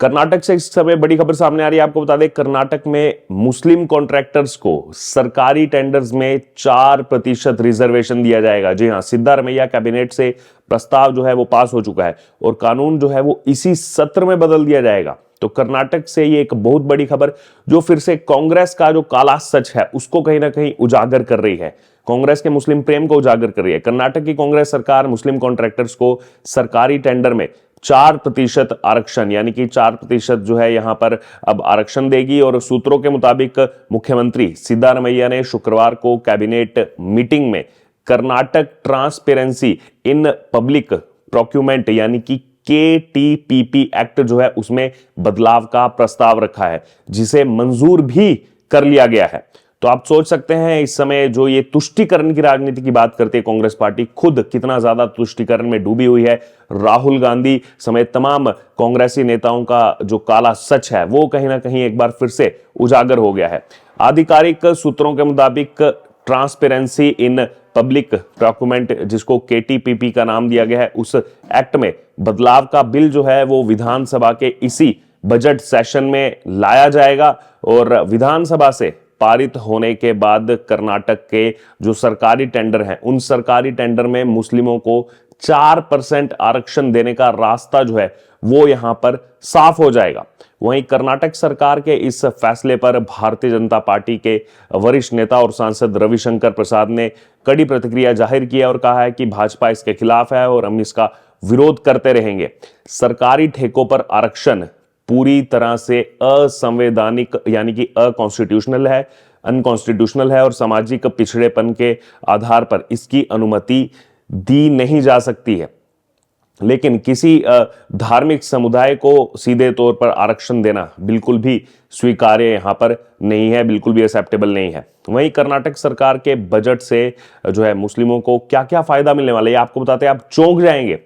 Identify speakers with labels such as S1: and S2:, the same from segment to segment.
S1: कर्नाटक से इस समय बड़ी खबर सामने आ रही है। आपको बता दें, कर्नाटक में मुस्लिम कॉन्ट्रैक्टर्स को सरकारी टेंडर्स में 4% रिजर्वेशन दिया जाएगा। जी हां, सिद्धारमैया कैबिनेट से प्रस्ताव जो है वो पास हो चुका है और कानून जो है वो इसी सत्र में बदल दिया जाएगा। तो कर्नाटक से ये एक बहुत बड़ी खबर जो फिर से कांग्रेस का जो काला सच है उसको कहीं ना कहीं उजागर कर रही है, कांग्रेस के मुस्लिम प्रेम को उजागर कर रही है। कर्नाटक की कांग्रेस सरकार मुस्लिम कॉन्ट्रैक्टर्स को सरकारी टेंडर में 4% आरक्षण यानी कि 4% जो है यहां पर अब आरक्षण देगी। और सूत्रों के मुताबिक मुख्यमंत्री सिद्धारमैया ने शुक्रवार को कैबिनेट मीटिंग में Karnataka transparency in public procurement यानी कि KTPP एक्ट जो है उसमें बदलाव का प्रस्ताव रखा है, जिसे मंजूर भी कर लिया गया है। तो आप सोच सकते हैं इस समय जो ये तुष्टीकरण की राजनीति की बात करते हैं कांग्रेस पार्टी, खुद कितना ज्यादा तुष्टीकरण में डूबी हुई है। राहुल गांधी समेत तमाम कांग्रेसी नेताओं का जो काला सच है वो कहीं ना कहीं एक बार फिर से उजागर हो गया है। आधिकारिक सूत्रों के मुताबिक ट्रांसपेरेंसी इन पब्लिक प्रोक्यूरमेंट, जिसको KTPP का नाम दिया गया है, उस एक्ट में बदलाव का बिल जो है वो विधानसभा के इसी बजट सेशन में लाया जाएगा और विधानसभा से पारित होने के बाद कर्नाटक के जो सरकारी टेंडर हैं उन सरकारी टेंडर में मुस्लिमों को 4% आरक्षण देने का रास्ता जो है वो यहां पर साफ हो जाएगा। वहीं कर्नाटक सरकार के इस फैसले पर भारतीय जनता पार्टी के वरिष्ठ नेता और सांसद रविशंकर प्रसाद ने कड़ी प्रतिक्रिया जाहिर की है और कहा है कि भाजपा इसके खिलाफ है और हम इसका विरोध करते रहेंगे। सरकारी ठेकों पर आरक्षण पूरी तरह से असंवैधानिक यानी कि अकॉन्स्टिट्यूशनल है, अनकॉन्स्टिट्यूशनल है और सामाजिक पिछड़ेपन के आधार पर इसकी अनुमति दी नहीं जा सकती है। लेकिन किसी धार्मिक समुदाय को सीधे तौर पर आरक्षण देना बिल्कुल भी स्वीकार्य यहां पर नहीं है, बिल्कुल भी एक्सेप्टेबल नहीं है। वहीं कर्नाटक सरकार के बजट से जो है मुस्लिमों को क्या क्या फायदा मिलने वाला है आपको बताते हैं, आप चौंक जाएंगे।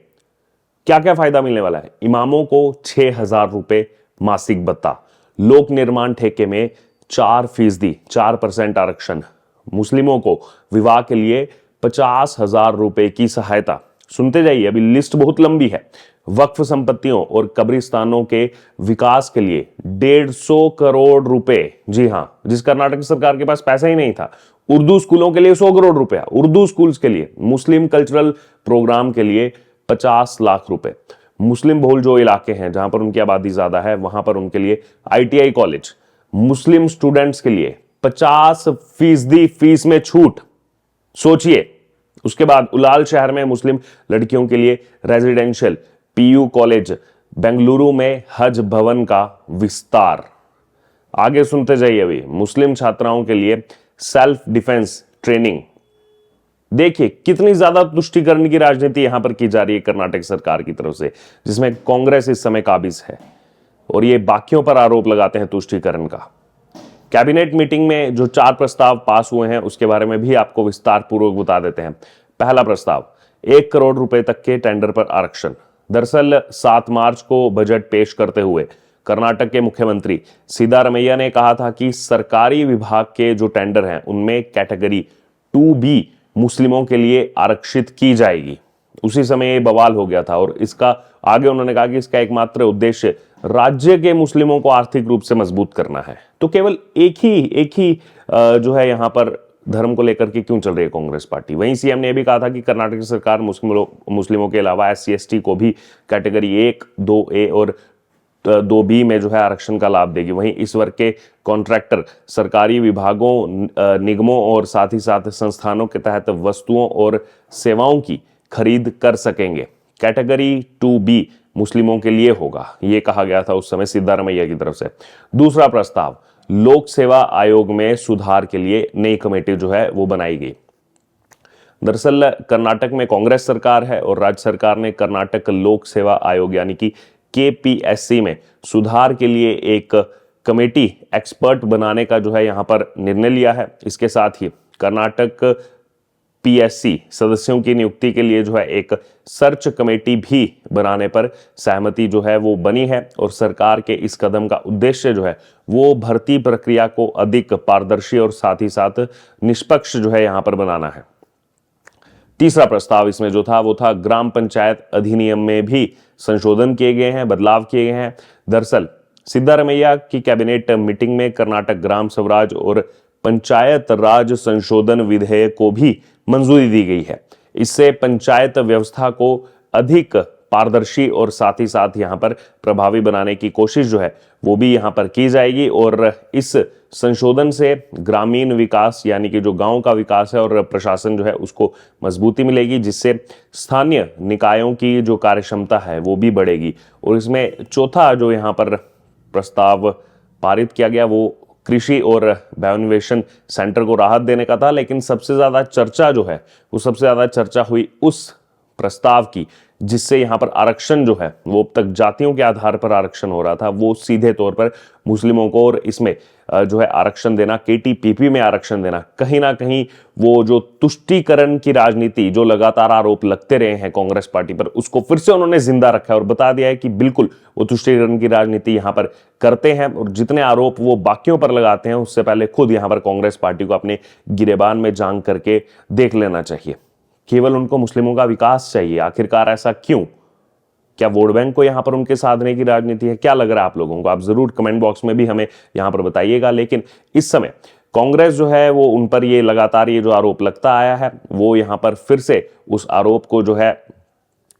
S1: क्या क्या फायदा मिलने वाला है? इमामों को 6,000 रुपए मासिक भत्ता, लोक निर्माण ठेके में 4% आरक्षण, मुस्लिमों को विवाह के लिए 50,000 रुपए की सहायता। सुनते जाइए, अभी लिस्ट बहुत लंबी है। वक्फ संपत्तियों और कब्रिस्तानों के विकास के लिए 150 करोड़ रुपए। जी हां, जिस कर्नाटक सरकार के पास पैसा ही नहीं था। उर्दू स्कूलों के लिए 100 करोड़ रुपया, उर्दू स्कूल्स के लिए, मुस्लिम कल्चरल प्रोग्राम के लिए 50 लाख रुपए। मुस्लिम बहुल जो इलाके हैं जहां पर उनकी आबादी ज्यादा है वहां पर उनके लिए ITI कॉलेज, मुस्लिम स्टूडेंट्स के लिए 50% फीस में छूट। सोचिए, उसके बाद उलाल शहर में मुस्लिम लड़कियों के लिए रेजिडेंशियल PU कॉलेज, बेंगलुरु में हज भवन का विस्तार। आगे सुनते जाइए, अभी मुस्लिम छात्राओं के लिए सेल्फ डिफेंस ट्रेनिंग। देखिए कितनी ज्यादा तुष्टीकरण की राजनीति यहां पर की जा रही है कर्नाटक सरकार की तरफ से, जिसमें कांग्रेस इस समय काबिज है और ये बाकियों पर आरोप लगाते हैं तुष्टीकरण का। कैबिनेट मीटिंग में जो 4 प्रस्ताव पास हुए हैं उसके बारे में भी आपको विस्तार पूर्वक बता देते हैं। पहला प्रस्ताव, 1 करोड़ रुपए तक के टेंडर पर आरक्षण। दरअसल 7 मार्च को बजट पेश करते हुए कर्नाटक के मुख्यमंत्री सिद्धारमैया ने कहा था कि सरकारी विभाग के जो टेंडर हैं उनमें कैटेगरी 2B मुस्लिमों के लिए आरक्षित की जाएगी। उसी समय ये बवाल हो गया था और इसका आगे उन्होंने कहा कि इसका एकमात्र उद्देश्य राज्य के मुस्लिमों को आर्थिक रूप से मजबूत करना है। तो केवल एक ही जो है यहां पर धर्म को लेकर के क्यों चल रही है कांग्रेस पार्टी? वहीं CM ने भी कहा था कि कर्नाटक सरकार मुस्लिमों के अलावा SC ST को भी कैटेगरी 1, 2A और 2B में जो है आरक्षण का लाभ देगी। वहीं इस वर्ग के कॉन्ट्रैक्टर सरकारी विभागों, निगमों और साथ ही साथ संस्थानों के तहत वस्तुओं और सेवाओं की खरीद कर सकेंगे। कैटेगरी 2B मुस्लिमों के लिए होगा, यह कहा गया था उस समय सिद्धारमैया की तरफ से। दूसरा प्रस्ताव, लोक सेवा आयोग में सुधार के लिए नई कमेटी जो है वो बनाई गई। दरअसल कर्नाटक में कांग्रेस सरकार है और राज्य सरकार ने कर्नाटक लोक सेवा आयोग यानी कि KPSC में सुधार के लिए एक कमेटी एक्सपर्ट बनाने का जो है यहां पर निर्णय लिया है। इसके साथ ही कर्नाटक PSC सदस्यों की नियुक्ति के लिए जो है एक सर्च कमेटी भी बनाने पर सहमति जो है वो बनी है और सरकार के इस कदम का उद्देश्य जो है वो भर्ती प्रक्रिया को अधिक पारदर्शी और साथ ही साथ निष्पक्ष जो है यहां पर बनाना है। तीसरा प्रस्ताव इसमें जो था वो था ग्राम पंचायत अधिनियम में भी संशोधन किए गए हैं, बदलाव किए गए हैं। दरअसल सिद्धारमैया की कैबिनेट मीटिंग में कर्नाटक ग्राम स्वराज और पंचायत राज संशोधन विधेयक को भी मंजूरी दी गई है। इससे पंचायत व्यवस्था को अधिक पारदर्शी और साथ ही साथ यहां पर प्रभावी बनाने की कोशिश जो है वो भी यहां पर की जाएगी। और इस संशोधन से ग्रामीण विकास यानी कि जो गांव का विकास है और प्रशासन जो है उसको मजबूती मिलेगी, जिससे स्थानीय निकायों की जो कार्यक्षमता है वो भी बढ़ेगी। और इसमें चौथा जो यहां पर प्रस्ताव पारित किया गया वो कृषि और बायोन्वेषण सेंटर को राहत देने का था। लेकिन सबसे ज्यादा चर्चा जो है वो सबसे ज्यादा चर्चा हुई उस प्रस्ताव की जिससे यहां पर आरक्षण जो है वो अब तक जातियों के आधार पर आरक्षण हो रहा था, वो सीधे तौर पर मुस्लिमों को और इसमें जो है आरक्षण देना, केटीपीपी में आरक्षण देना, कहीं ना कहीं वो जो तुष्टीकरण की राजनीति जो लगातार आरोप लगते रहे हैं कांग्रेस पार्टी पर, उसको फिर से उन्होंने जिंदा रखा है और बता दिया है कि बिल्कुल वो तुष्टीकरण की राजनीति यहां पर करते हैं। और जितने आरोप वो बाकियों पर लगाते हैं उससे पहले खुद यहां पर कांग्रेस पार्टी को अपने गिरेबान में जांग करके देख लेना चाहिए। केवल उनको मुस्लिमों का विकास चाहिए, आखिरकार ऐसा क्यों? क्या वोट बैंक को यहां पर उनके साधने की राजनीति है? क्या लग रहा है आप लोगों को? आप जरूर कमेंट बॉक्स में भी हमें यहां पर बताइएगा। लेकिन इस समय कांग्रेस जो है वो उन पर ये लगातार ये जो आरोप लगता आया है वो यहां पर फिर से उस आरोप को जो है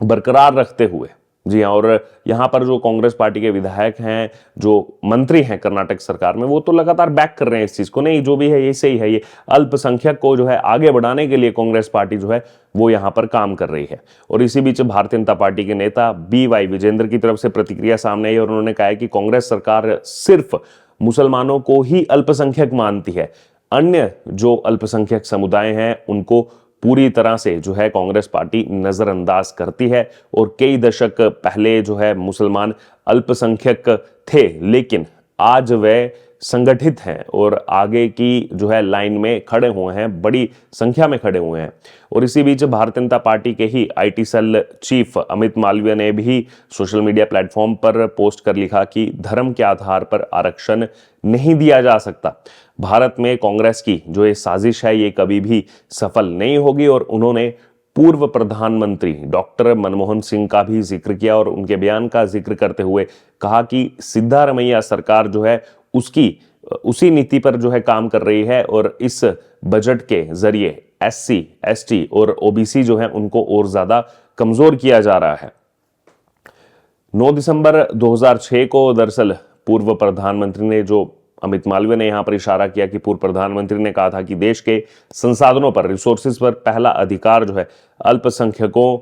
S1: बरकरार रखते हुए, जी हाँ, और यहां पर जो कांग्रेस पार्टी के विधायक हैं, जो मंत्री हैं कर्नाटक सरकार में, वो तो लगातार बैक कर रहे हैं इस चीज को, नहीं जो भी है ये सही है, ये अल्पसंख्यक को जो है आगे बढ़ाने के लिए कांग्रेस पार्टी जो है वो यहां पर काम कर रही है। और इसी बीच भारतीय जनता पार्टी के नेता BY विजेंद्र की तरफ से प्रतिक्रिया सामने आई और उन्होंने कहा है कि कांग्रेस सरकार सिर्फ मुसलमानों को ही अल्पसंख्यक मानती है, अन्य जो अल्पसंख्यक समुदाय हैं उनको पूरी तरह से जो है कांग्रेस पार्टी नजरअंदाज करती है। और कई दशक पहले जो है मुसलमान अल्पसंख्यक थे, लेकिन आज वे संगठित हैं और आगे की जो है लाइन में खड़े हुए हैं, बड़ी संख्या में खड़े हुए हैं। और इसी बीच भारतीय जनता पार्टी के ही IT cell chief Amit Malviya ने भी सोशल मीडिया प्लेटफॉर्म पर पोस्ट कर लिखा कि धर्म के आधार पर आरक्षण नहीं दिया जा सकता। भारत में कांग्रेस की जो ये साजिश है ये कभी भी सफल नहीं होगी। और उन्होंने पूर्व प्रधानमंत्री डॉक्टर मनमोहन सिंह का भी जिक्र किया और उनके बयान का जिक्र करते हुए कहा कि सिद्धारमैया सरकार जो है उसी नीति पर जो है काम कर रही है और इस बजट के जरिए SC, ST और OBC जो है उनको और ज्यादा कमजोर किया जा रहा है। 9 दिसंबर 2006 को दरअसल पूर्व प्रधानमंत्री ने, जो अमित मालवीय ने यहां पर इशारा किया कि पूर्व प्रधानमंत्री ने कहा था कि देश के संसाधनों पर, रिसोर्सेज पर पहला अधिकार जो है अल्पसंख्यकों,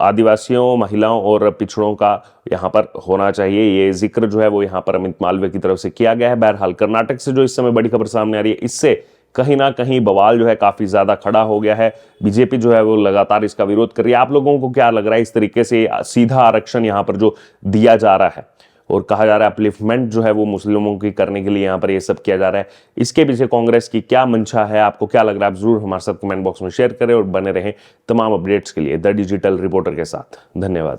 S1: आदिवासियों, महिलाओं और पिछड़ों का यहां पर होना चाहिए। ये जिक्र जो है वो यहां पर अमित मालवीय की तरफ से किया गया है। बहरहाल कर्नाटक से जो इस समय बड़ी खबर सामने आ रही है, इससे कहीं ना कहीं बवाल जो है काफी ज्यादा खड़ा हो गया है। बीजेपी जो है वो लगातार इसका विरोध कर रही है। आप लोगों को क्या लग रहा है इस तरीके से सीधा आरक्षण यहां पर जो दिया जा रहा है और कहा जा रहा है अपलिफ्टमेंट जो है वो मुस्लिमों की करने के लिए यहां पर ये सब किया जा रहा है, इसके पीछे कांग्रेस की क्या मंशा है? आपको क्या लग रहा है? आप जरूर हमारे साथ कमेंट बॉक्स में शेयर करें और बने रहें तमाम अपडेट्स के लिए द डिजिटल रिपोर्टर के साथ। धन्यवाद।